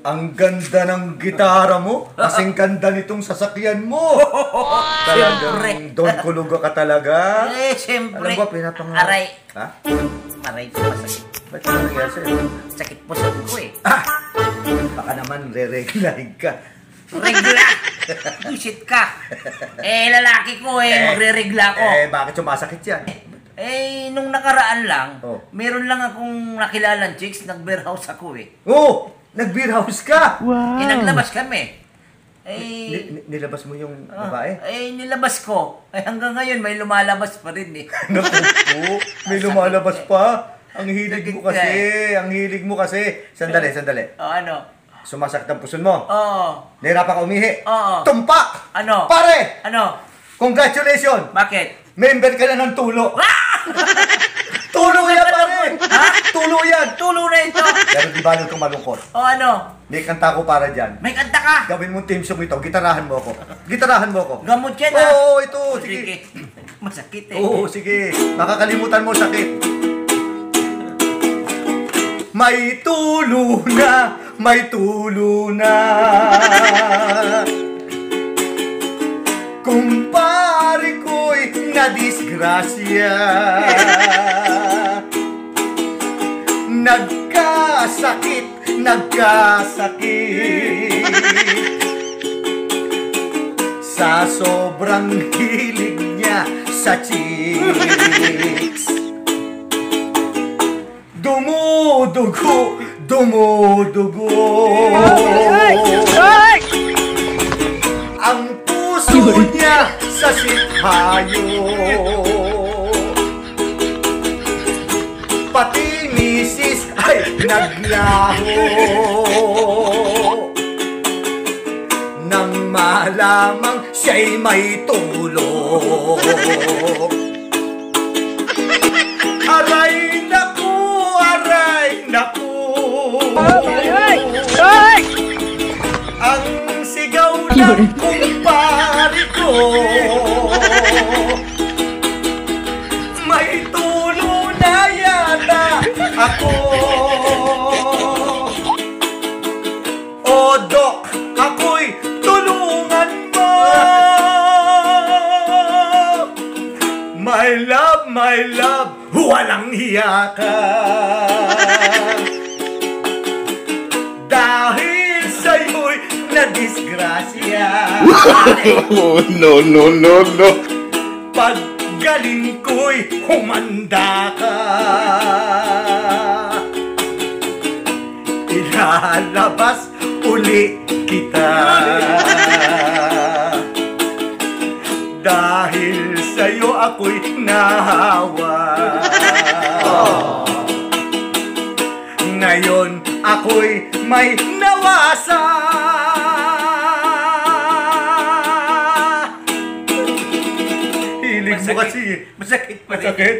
Ang ganda ng gitara mo. Kasing ganda nitong sasakyan mo. Talagang Don Coluga ka talaga. Siyempre. Alam ba, pinapangarap. Aray. Ha? Aray ko masakit. Ba't ka nangyari sa'yo? Sakit po sa ko eh. Baka naman re-reglahin ka. Regla! Bullshit ka. Lalaki ko magre-regla ko. Bakit sumasakit yan? Nung nakaraan lang, meron lang akong nakilalang chicks, nag-beerhouse ako eh. Nag-beer house ka! Wow! Naglabas kami. Nilabas mo yung babae? Nilabas ko. Hanggang ngayon, may lumalabas pa rin eh. Naku, may lumalabas pa. Ang hilig mo kasi, Sandali. Ano? Sumasakit ang puson mo? Oo. Nahirapan ka umihi? Oo. Tumpak! Ano? Pare! Ano? Congratulations! Bakit? Member ka na ng tulo. Tulo yan, pare! Ha? Tulo yan! Tulo na ito! Pero di ba nung malungkot? O ano? May kanta ko para dyan. May kanta ka! Gawin mo team song ito. Gitarahan mo ako. Gamot yan ha? Oo, ito. Sige. Masakit eh. Oo, sige. Makakalimutan mo sakit. May tulo na. Kumpare ko'y nadisgrasya. Nagkasakit. Sa sobrang hilig niya sa chicks. Dumudugo. Ang puso niya sa sithayo. Pati misis ay naglaho. Nang malamang siya'y may tulog. Aray naku. Ang sigaw ng kumpare ko. May tulo na yata ako. Dok, ako'y tulungan mo. My love, walang hiya ka. Dahil sa'yo'y nadisgrasya. No. Paggaling ko'y humanda ka. Ilalabas uli kita. Dahil sa'yo ako'y nahawa. Ngayon ako'y may nawasa. Hilig mo kasi. Masakit pa rin. Masakit?